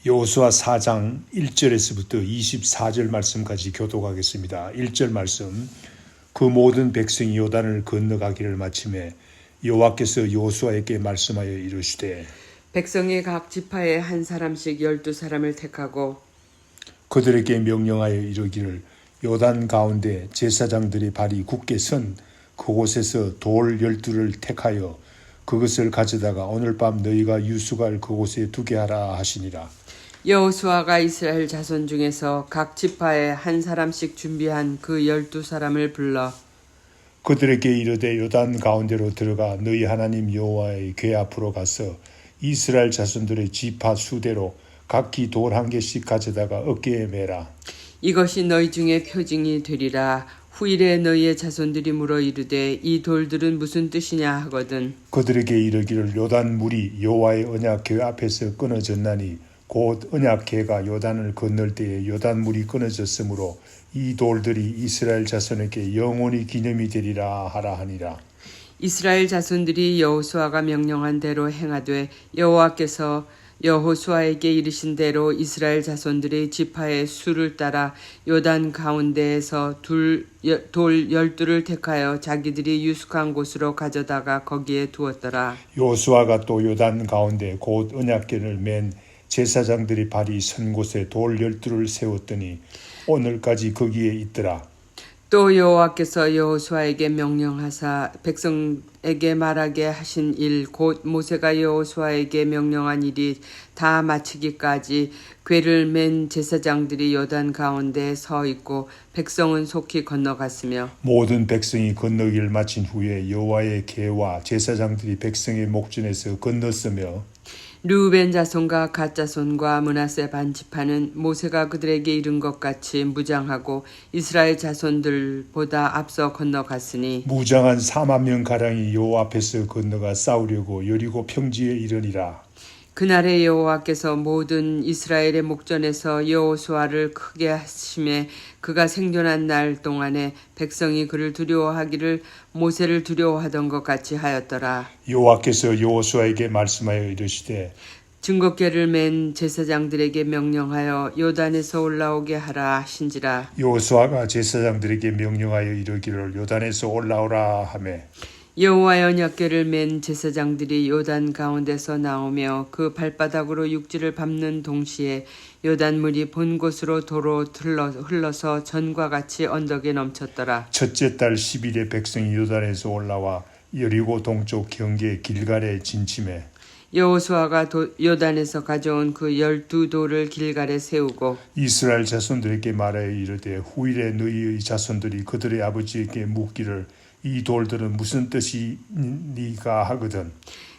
여호수아 4장 1절에서부터 24절 말씀까지 교독하겠습니다. 1절 말씀. 그 모든 백성이 요단을 건너가기를 마침에 여호와께서 여호수아에게 말씀하여 이르시되 백성의 각 지파에 한 사람씩 12사람을 택하고 그들에게 명령하여 이르기를 요단 가운데 제사장들의 발이 굳게 선 그곳에서 돌 12를 택하여 그것을 가져다가 오늘 밤 너희가 유숙할 그곳에 두게 하라 하시니라. 여호수아가 이스라엘 자손 중에서 각 지파에 한 사람씩 준비한 그 12사람을 불러 그들에게 이르되 요단 가운데로 들어가 너희 하나님 여호와의 궤 앞으로 가서 이스라엘 자손들의 지파 수대로 각기 돌 1개씩 가져다가 어깨에 매라. 이것이 너희 중에 표징이 되리라. 후일에 너희의 자손들이 물어 이르되 이 돌들은 무슨 뜻이냐 하거든. 그들에게 이르기를 요단 물이 여호와의 언약 궤 앞에서 끊어졌나니 곧 언약 궤가 요단을 건널 때에 요단 물이 끊어졌으므로 이 돌들이 이스라엘 자손에게 영원히 기념이 되리라 하라 하니라. 이스라엘 자손들이 여호수아가 명령한 대로 행하되 여호와께서 여호수아에게 이르신 대로 이스라엘 자손들의 지파의 수를 따라 요단 가운데에서 돌 12를 택하여 자기들이 유숙한 곳으로 가져다가 거기에 두었더라. 여호수아가 또 요단 가운데 곧 언약궤를 맨 제사장들이 발이 선 곳에 돌 12를 세웠더니 오늘까지 거기에 있더라. 또 여호와께서 여호수아에게 명령하사 백성에게 말하게 하신 일 곧 모세가 여호수아에게 명령한 일이 다 마치기까지 궤를 맨 제사장들이 요단 가운데 서 있고 백성은 속히 건너갔으며 모든 백성이 건너기를 마친 후에 여호와의 궤와 제사장들이 백성의 목전에서 건넜으며 르우벤 자손과 갓 자손과 므낫세 반 지파는 모세가 그들에게 이른 것 같이 무장하고 이스라엘 자손들보다 앞서 건너갔으니 무장한 4만 명 가량이 여호와 앞에서 건너가 싸우려고 여리고 평지에 이르니라. 그날에 여호와께서 모든 이스라엘의 목전에서 여호수아를 크게 하심에 그가 생존한 날 동안에 백성이 그를 두려워하기를 모세를 두려워하던 것 같이 하였더라. 여호와께서 여호수아에게 말씀하여 이르시되 증거궤를 맨 제사장들에게 명령하여 요단에서 올라오게 하라 하신지라. 여호수아가 제사장들에게 명령하여 이르기를 요단에서 올라오라 하매 여호와의 언약궤를 맨 제사장들이 요단 가운데서 나오며 그 발바닥으로 육지를 밟는 동시에 요단물이 본 곳으로 도로 흘러서 전과 같이 언덕에 넘쳤더라. 첫째 달 10일에 백성이 요단에서 올라와 여리고 동쪽 경계 길갈에 진침해 여호수아가 요단에서 가져온 그 12돌을 길갈에 세우고 이스라엘 자손들에게 말하여 이르되 후일에 너희의 자손들이 그들의 아버지에게 묻기를 이 돌들은 무슨 뜻이니까 하거든.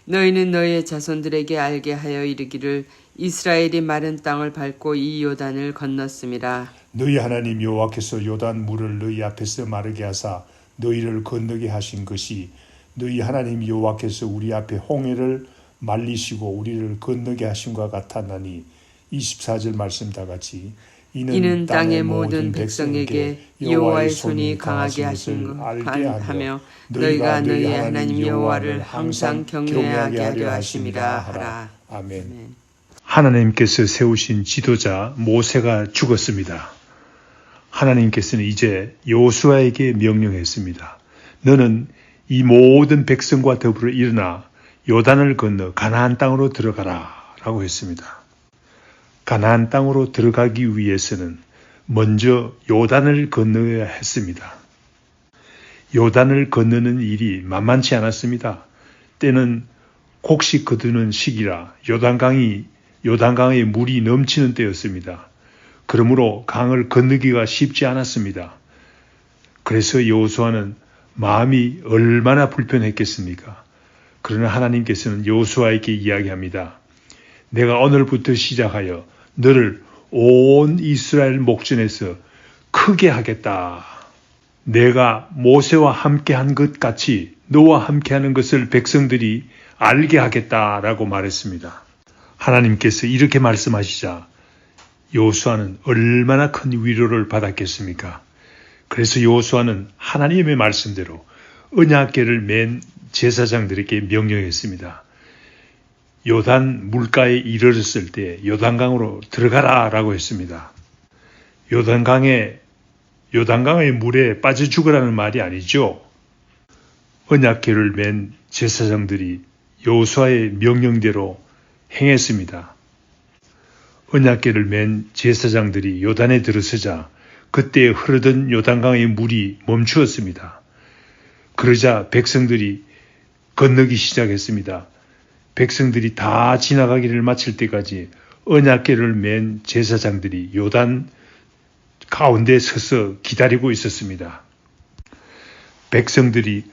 너희는 너희의 자손들에게 알게 하여 이르기를 이스라엘이 마른 땅을 밟고 이 요단을 건넜음이라. 너희 하나님 여호와께서 요단 물을 너희 앞에서 마르게 하사 너희를 건너게 하신 것이 너희 하나님 여호와께서 우리 앞에 홍해를 말리시고 우리를 건너게 하심과 같았나니 24절 말씀 다 같이 이는 땅의 모든 백성에게 여호와의 손이 강하게 하신 것 알게 하며 너희가 너희 하나님 여호와를 항상 경외하게 하려 하심이라 하라. 아멘. 하나님께서 세우신 지도자 모세가 죽었습니다. 하나님께서는 이제 여호수아에게 명령했습니다. 너는 이 모든 백성과 더불어 일어나 요단을 건너 가나안 땅으로 들어가라 라고 했습니다. 가나안 땅으로 들어가기 위해서는 먼저 요단을 건너야 했습니다. 요단을 건너는 일이 만만치 않았습니다. 때는 곡식 거두는 시기라 요단강에 물이 넘치는 때였습니다. 그러므로 강을 건너기가 쉽지 않았습니다. 그래서 여호수아는 마음이 얼마나 불편했겠습니까? 그러나 하나님께서는 여호수아에게 이야기합니다. 내가 오늘부터 시작하여 너를 온 이스라엘 목전에서 크게 하겠다. 내가 모세와 함께한 것 같이 너와 함께하는 것을 백성들이 알게 하겠다라고 말했습니다. 하나님께서 이렇게 말씀하시자 여호수아는 얼마나 큰 위로를 받았겠습니까? 그래서 여호수아는 하나님의 말씀대로 언약궤를 맨 제사장들에게 명령했습니다. 요단 물가에 이르렀을 때 요단강으로 들어가라 라고 했습니다. 요단강의 물에 빠져 죽으라는 말이 아니죠. 언약궤를 맨 제사장들이 여호수아의 명령대로 행했습니다. 언약궤를 맨 제사장들이 요단에 들어서자 그때 흐르던 요단강의 물이 멈추었습니다. 그러자 백성들이 건너기 시작했습니다. 백성들이 다 지나가기를 마칠 때까지 언약궤를 맨 제사장들이 요단 가운데 서서 기다리고 있었습니다. 백성들이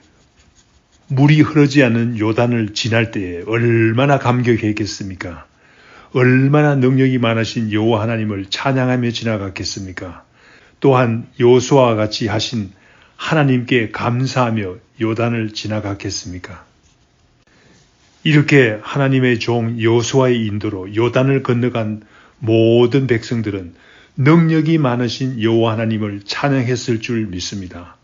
물이 흐르지 않는 요단을 지날 때에 얼마나 감격했겠습니까? 얼마나 능력이 많으신 여호와 하나님을 찬양하며 지나갔겠습니까? 또한 여호수아와 같이 하신 하나님께 감사하며 요단을 지나갔겠습니까? 이렇게 하나님의 종 여호수아의 인도로 요단을 건너간 모든 백성들은 능력이 많으신 여호와 하나님을 찬양했을 줄 믿습니다.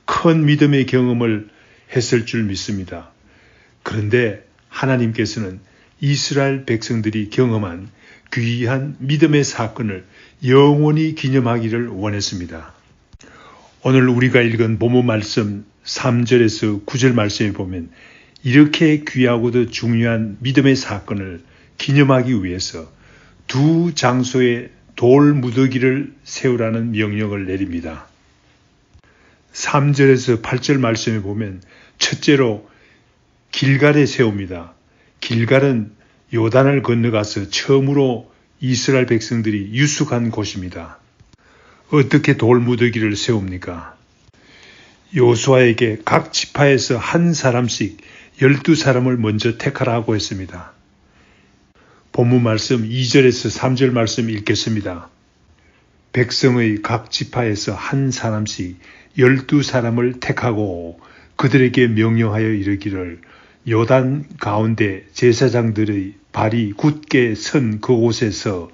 큰 믿음의 경험을 했을 줄 믿습니다. 그런데 하나님께서는 이스라엘 백성들이 경험한 귀한 믿음의 사건을 영원히 기념하기를 원했습니다. 오늘 우리가 읽은 본문 말씀 3절에서 9절 말씀에 보면 이렇게 귀하고도 중요한 믿음의 사건을 기념하기 위해서 두 장소에 돌 무더기를 세우라는 명령을 내립니다. 3절에서 8절 말씀에 보면 첫째로 길갈에 세웁니다. 길갈은 요단을 건너가서 처음으로 이스라엘 백성들이 유숙한 곳입니다. 어떻게 돌 무더기를 세웁니까? 여호수아에게 각 지파에서 한 사람씩 12사람을 먼저 택하라고 했습니다. 본문 말씀 2절에서 3절 말씀 읽겠습니다. 백성의 각 지파에서 한 사람씩 12사람을 택하고 그들에게 명령하여 이르기를 요단 가운데 제사장들의 발이 굳게 선 그곳에서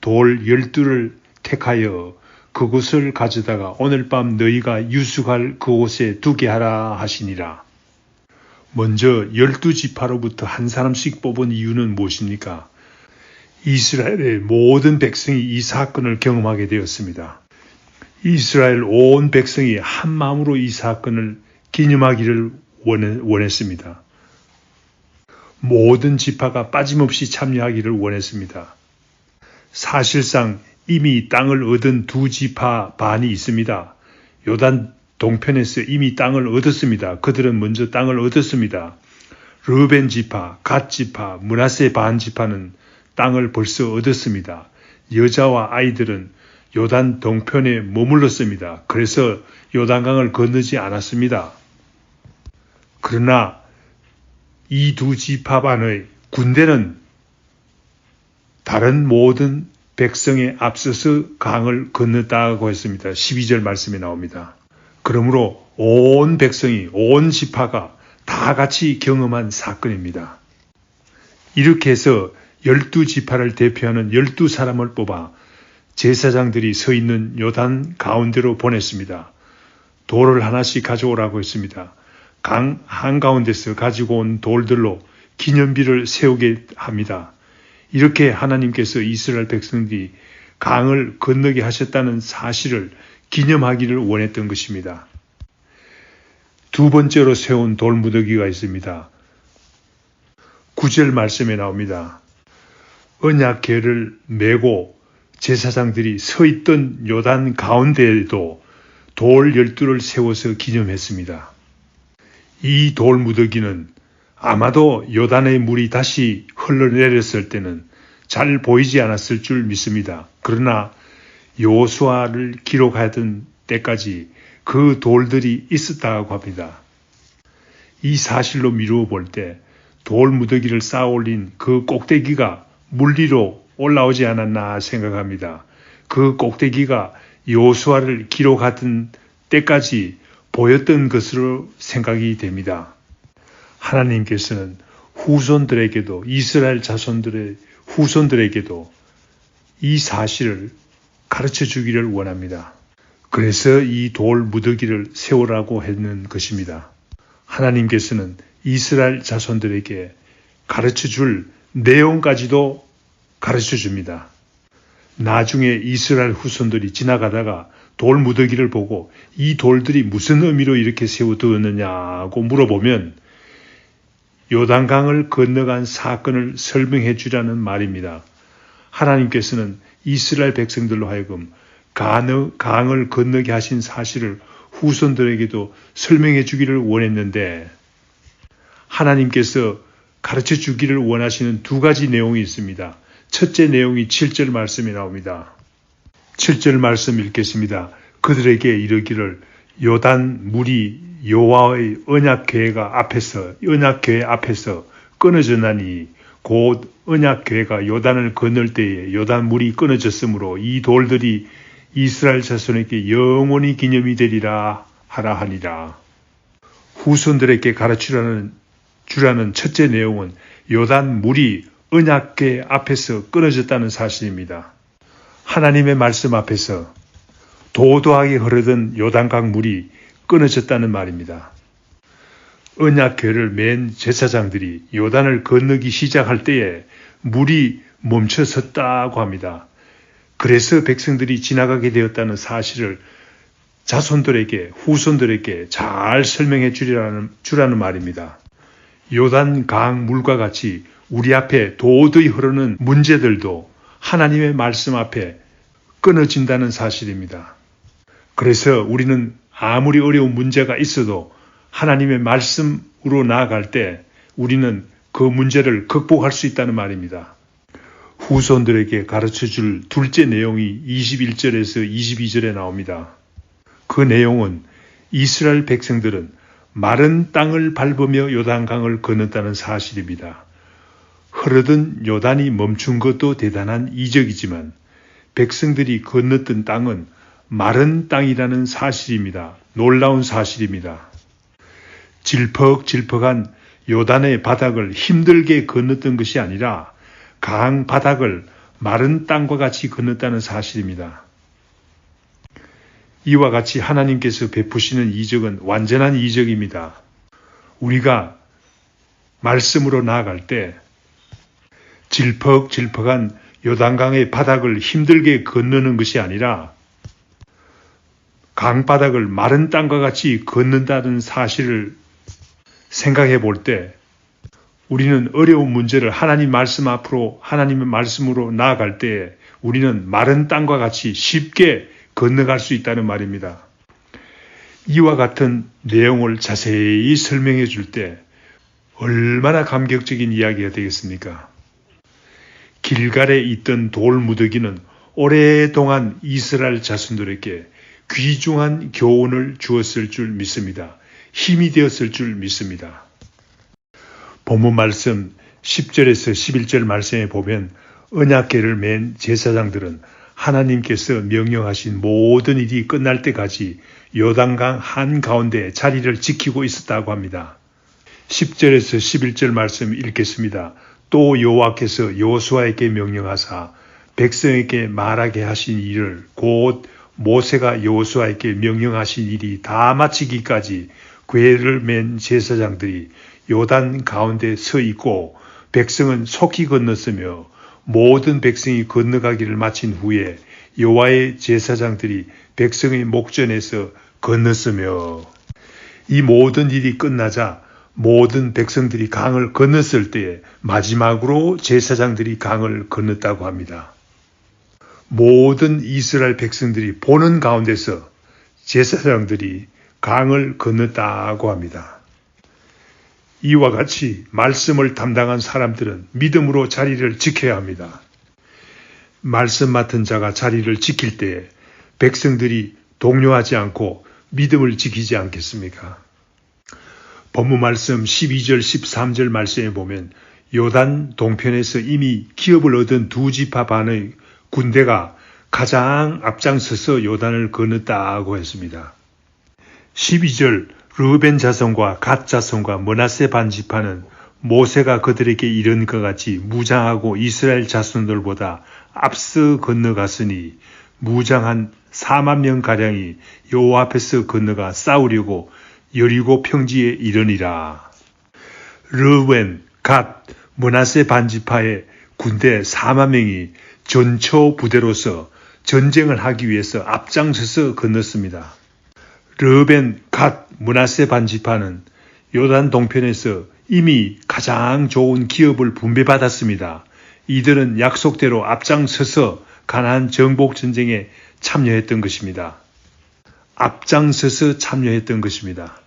돌 12를 택하여 그곳을 가져다가 오늘 밤 너희가 유숙할 그곳에 두게 하라 하시니라. 먼저 12지파로부터 한 사람씩 뽑은 이유는 무엇입니까? 이스라엘의 모든 백성이 이 사건을 경험하게 되었습니다. 이스라엘 온 백성이 한 마음으로 이 사건을 기념하기를 원했습니다. 모든 지파가 빠짐없이 참여하기를 원했습니다. 사실상 이미 땅을 얻은 두 지파 반이 있습니다. 요단 동편에서 이미 땅을 얻었습니다. 그들은 먼저 땅을 얻었습니다. 르벤 지파, 갓 지파, 므낫세 반 지파는 땅을 벌써 얻었습니다. 여자와 아이들은 요단 동편에 머물렀습니다. 그래서 요단강을 건너지 않았습니다. 그러나 이 두 지파반의 군대는 다른 모든 백성에 앞서서 강을 건넜다고 했습니다. 12절 말씀에 나옵니다. 그러므로 온 백성이, 온 지파가 다 같이 경험한 사건입니다. 이렇게 해서 12지파를 대표하는 12사람을 뽑아 제사장들이 서 있는 요단 가운데로 보냈습니다. 돌을 하나씩 가져오라고 했습니다. 강 한가운데서 가지고 온 돌들로 기념비를 세우게 합니다. 이렇게 하나님께서 이스라엘 백성들이 강을 건너게 하셨다는 사실을 기념하기를 원했던 것입니다. 두 번째로 세운 돌무더기가 있습니다. 9절 말씀에 나옵니다. 언약궤를 메고 제사장들이 서 있던 요단 가운데에도 돌 12를 세워서 기념했습니다. 이 돌무더기는 아마도 요단의 물이 다시 흘러내렸을 때는 잘 보이지 않았을 줄 믿습니다. 그러나 여호수아를 기록하던 때까지 그 돌들이 있었다고 합니다. 이 사실로 미루어 볼 때 돌무더기를 쌓아 올린 그 꼭대기가 물 위로 올라오지 않았나 생각합니다. 그 꼭대기가 여호수아를 기록하던 때까지 보였던 것으로 생각이 됩니다. 하나님께서는 후손들에게도, 이스라엘 자손들의 후손들에게도 이 사실을 가르쳐 주기를 원합니다. 그래서 이 돌 무더기를 세우라고 했는 것입니다. 하나님께서는 이스라엘 자손들에게 가르쳐 줄 내용까지도 가르쳐 줍니다. 나중에 이스라엘 후손들이 지나가다가 돌 무더기를 보고 이 돌들이 무슨 의미로 이렇게 세워두었느냐고 물어보면 요단강을 건너간 사건을 설명해 주라는 말입니다. 하나님께서는 이스라엘 백성들로 하여금 강을 건너게 하신 사실을 후손들에게도 설명해 주기를 원했는데 하나님께서 가르쳐 주기를 원하시는 두 가지 내용이 있습니다. 첫째 내용이 7절 말씀에 나옵니다. 7절 말씀 읽겠습니다. 그들에게 이르기를 요단 물이 여호와의 언약궤 앞에서 끊어졌나니 곧 언약궤가 요단을 건널 때에 요단 물이 끊어졌으므로 이 돌들이 이스라엘 자손에게 영원히 기념이 되리라 하라 하니라. 후손들에게 가르치라는 주라는 첫째 내용은 요단 물이 언약궤 앞에서 끊어졌다는 사실입니다. 하나님의 말씀 앞에서 도도하게 흐르던 요단강 물이 끊어졌다는 말입니다. 언약궤를 맨 제사장들이 요단을 건너기 시작할 때에 물이 멈춰섰다고 합니다. 그래서 백성들이 지나가게 되었다는 사실을 자손들에게 후손들에게 잘 설명해 주라는 말입니다. 요단강 물과 같이 우리 앞에 도저히 흐르는 문제들도 하나님의 말씀 앞에 끊어진다는 사실입니다. 그래서 우리는 아무리 어려운 문제가 있어도 하나님의 말씀으로 나아갈 때 우리는 그 문제를 극복할 수 있다는 말입니다. 후손들에게 가르쳐 줄 둘째 내용이 21절에서 22절에 나옵니다. 그 내용은 이스라엘 백성들은 마른 땅을 밟으며 요단강을 건넜다는 사실입니다. 흐르던 요단이 멈춘 것도 대단한 이적이지만 백성들이 건넜던 땅은 마른 땅이라는 사실입니다. 놀라운 사실입니다. 질퍽질퍽한 요단의 바닥을 힘들게 건넜던 것이 아니라 강 바닥을 마른 땅과 같이 건넜다는 사실입니다. 이와 같이 하나님께서 베푸시는 이적은 완전한 이적입니다. 우리가 말씀으로 나아갈 때 질퍽질퍽한 요단강의 바닥을 힘들게 건너는 것이 아니라 강바닥을 마른 땅과 같이 건넌다는 사실을 생각해 볼 때 우리는 어려운 문제를 하나님 말씀 앞으로 하나님의 말씀으로 나아갈 때 우리는 마른 땅과 같이 쉽게 건너갈 수 있다는 말입니다. 이와 같은 내용을 자세히 설명해 줄 때 얼마나 감격적인 이야기가 되겠습니까? 길갈에 있던 돌 무더기는 오랫동안 이스라엘 자손들에게 귀중한 교훈을 주었을 줄 믿습니다. 힘이 되었을 줄 믿습니다. 본문 말씀 10절에서 11절 말씀에 보면 언약궤를 맨 제사장들은 하나님께서 명령하신 모든 일이 끝날 때까지 요단강 한가운데 자리를 지키고 있었다고 합니다. 10절에서 11절 말씀 읽겠습니다. 또 여호와께서 여호수아에게 명령하사 백성에게 말하게 하신 일을 곧 모세가 여호수아에게 명령하신 일이 다 마치기까지 궤를 맨 제사장들이 요단 가운데 서 있고 백성은 속히 건넜으며 모든 백성이 건너가기를 마친 후에 여호와의 제사장들이 백성의 목전에서 건넜으며 이 모든 일이 끝나자 모든 백성들이 강을 건넜을 때에 마지막으로 제사장들이 강을 건넜다고 합니다. 모든 이스라엘 백성들이 보는 가운데서 제사장들이 강을 건넜다고 합니다. 이와 같이 말씀을 담당한 사람들은 믿음으로 자리를 지켜야 합니다. 말씀 맡은 자가 자리를 지킬 때에 백성들이 동요하지 않고 믿음을 지키지 않겠습니까? 본문 말씀 12절 13절 말씀에 보면 요단 동편에서 이미 기업을 얻은 두 지파 반의 군대가 가장 앞장서서 요단을 건넜다고 했습니다. 12절 르벤 자손과 갓 자손과 므낫세 반 지파는 모세가 그들에게 이른 것 같이 무장하고 이스라엘 자손들보다 앞서 건너갔으니 무장한 4만 명가량이 여호와 앞에서 건너가 싸우려고 여리고 평지에 이르니라. 르벤, 갓, 므낫세 반지파의 군대 4만 명이 전초 부대로서 전쟁을 하기 위해서 앞장서서 건넜습니다. 르벤, 갓, 므낫세 반지파는 요단 동편에서 이미 가장 좋은 기업을 분배받았습니다. 이들은 약속대로 앞장서서 가나안 정복 전쟁에 참여했던 것입니다. 앞장서서 참여했던 것입니다.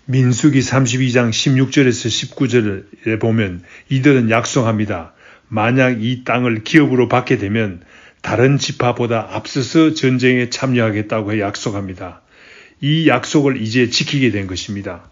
민수기 32장 16절에서 19절에 보면 이들은 약속합니다. 만약 이 땅을 기업으로 받게 되면 다른 지파보다 앞서서 전쟁에 참여하겠다고 약속합니다. 이 약속을 이제 지키게 된 것입니다.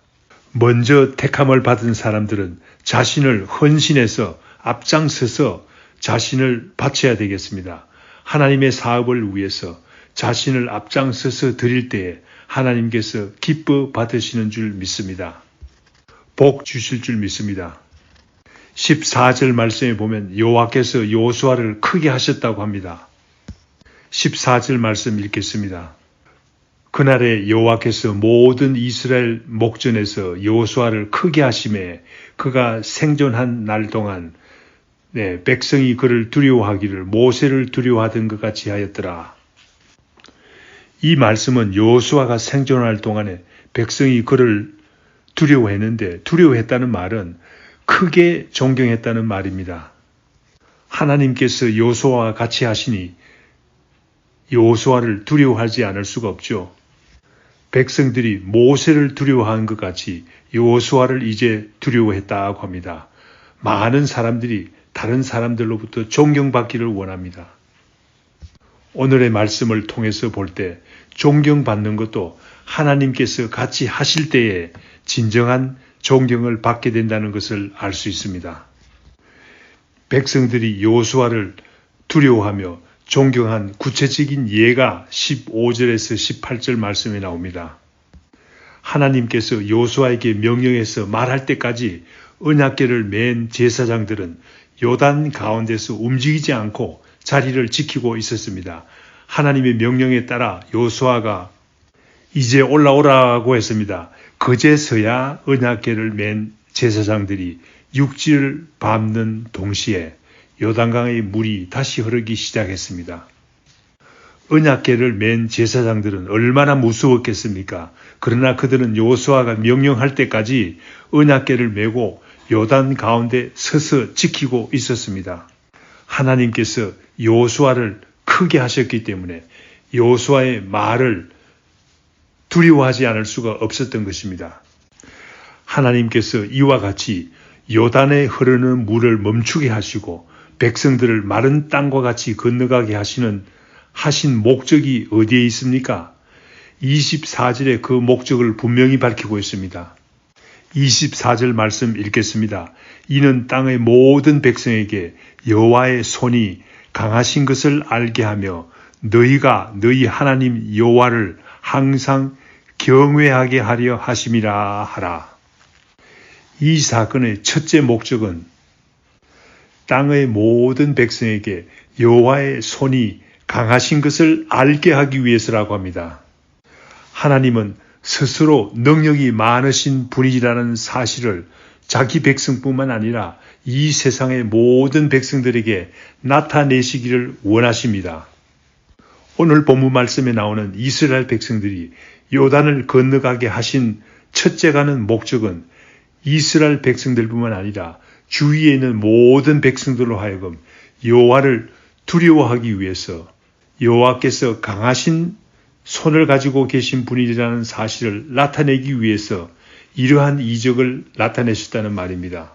먼저 택함을 받은 사람들은 자신을 헌신해서 앞장서서 자신을 바쳐야 되겠습니다. 하나님의 사업을 위해서 자신을 앞장서서 드릴 때에 하나님께서 기뻐 받으시는 줄 믿습니다. 복 주실 줄 믿습니다. 14절 말씀에 보면 여호와께서 여호수아를 크게 하셨다고 합니다. 14절 말씀 읽겠습니다. 그날에 여호와께서 모든 이스라엘 목전에서 여호수아를 크게 하심에 그가 생존한 날 동안 백성이 그를 두려워하기를 모세를 두려워하던 것 같이 하였더라. 이 말씀은 여호수아가 생존할 동안에 백성이 그를 두려워했는데 두려워했다는 말은 크게 존경했다는 말입니다. 하나님께서 여호수아와 같이 하시니 여호수아를 두려워하지 않을 수가 없죠. 백성들이 모세를 두려워한 것 같이 여호수아를 이제 두려워했다고 합니다. 많은 사람들이 다른 사람들로부터 존경받기를 원합니다. 오늘의 말씀을 통해서 볼 때 존경받는 것도 하나님께서 같이 하실 때에 진정한 존경을 받게 된다는 것을 알 수 있습니다. 백성들이 여호수아를 두려워하며 존경한 구체적인 예가 15절에서 18절 말씀에 나옵니다. 하나님께서 여호수아에게 명령해서 말할 때까지 언약궤를 맨 제사장들은 요단 가운데서 움직이지 않고 자리를 지키고 있었습니다. 하나님의 명령에 따라 여호수아가 이제 올라오라고 했습니다. 그제서야 언약궤를 맨 제사장들이 육지를 밟는 동시에 요단강의 물이 다시 흐르기 시작했습니다. 언약궤를 맨 제사장들은 얼마나 무서웠겠습니까? 그러나 그들은 여호수아가 명령할 때까지 언약궤를 메고 요단 가운데 서서 지키고 있었습니다. 하나님께서 여호수아를 크게 하셨기 때문에 여호수아의 말을 두려워하지 않을 수가 없었던 것입니다. 하나님께서 이와 같이 요단에 흐르는 물을 멈추게 하시고 백성들을 마른 땅과 같이 건너가게 하신 목적이 어디에 있습니까? 24절에 그 목적을 분명히 밝히고 있습니다. 24절 말씀 읽겠습니다. 이는 땅의 모든 백성에게 여호와의 손이 강하신 것을 알게 하며 너희가 너희 하나님 여호와를 항상 경외하게 하려 하심이라 하라. 이 사건의 첫째 목적은 땅의 모든 백성에게 여호와의 손이 강하신 것을 알게 하기 위해서라고 합니다. 하나님은 스스로 능력이 많으신 분이라는 사실을 자기 백성뿐만 아니라 이 세상의 모든 백성들에게 나타내시기를 원하십니다. 오늘 본문 말씀에 나오는 이스라엘 백성들이 요단을 건너가게 하신 첫째 가는 목적은 이스라엘 백성들뿐만 아니라 주위에 있는 모든 백성들로 하여금 여호와를 두려워하기 위해서 여호와께서 강하신 손을 가지고 계신 분이라는 사실을 나타내기 위해서 이러한 이적을 나타내셨다는 말입니다.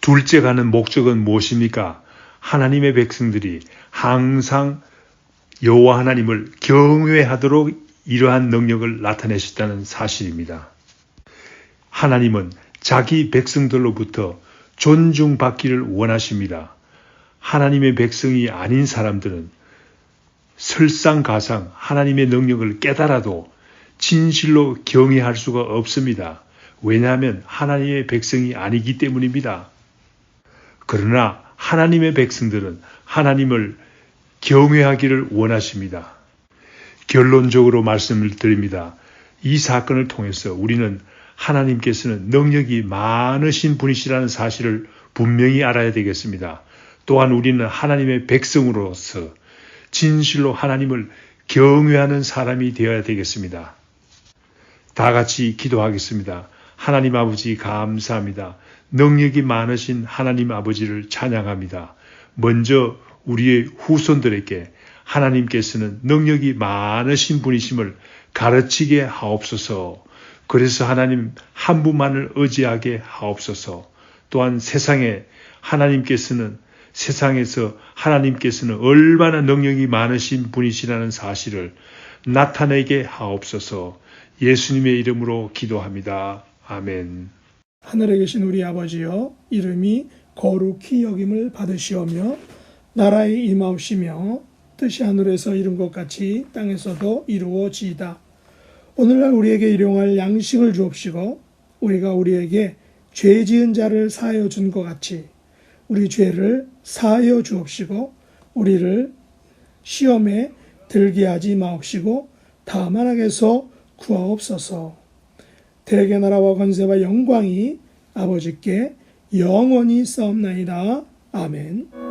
둘째 가는 목적은 무엇입니까? 하나님의 백성들이 항상 여호와 하나님을 경외하도록 이러한 능력을 나타내셨다는 사실입니다. 하나님은 자기 백성들로부터 존중받기를 원하십니다. 하나님의 백성이 아닌 사람들은 설상가상 하나님의 능력을 깨달아도 진실로 경외할 수가 없습니다. 왜냐하면 하나님의 백성이 아니기 때문입니다. 그러나 하나님의 백성들은 하나님을 경외하기를 원하십니다. 결론적으로 말씀을 드립니다. 이 사건을 통해서 우리는 하나님께서는 능력이 많으신 분이시라는 사실을 분명히 알아야 되겠습니다. 또한 우리는 하나님의 백성으로서 진실로 하나님을 경외하는 사람이 되어야 되겠습니다. 다 같이 기도하겠습니다. 하나님 아버지 감사합니다. 능력이 많으신 하나님 아버지를 찬양합니다. 먼저 우리의 후손들에게 하나님께서는 능력이 많으신 분이심을 가르치게 하옵소서. 그래서 하나님 한 분만을 의지하게 하옵소서. 또한 세상에서 하나님께서는 얼마나 능력이 많으신 분이시라는 사실을 나타내게 하옵소서. 예수님의 이름으로 기도합니다. 아멘. 하늘에 계신 우리 아버지여, 이름이 거룩히 여김을 받으시오며 나라에 임하옵시며 뜻이 하늘에서 이룬 것 같이 땅에서도 이루어지이다. 오늘날 우리에게 일용할 양식을 주옵시고 우리가 우리에게 죄 지은 자를 사하여 준 것 같이 우리 죄를 사하여 주옵시고 우리를 시험에 들게 하지 마옵시고 다만 악에서 구하옵소서. 대개 나라와 권세와 영광이 아버지께 영원히 싸움나이다. 아멘.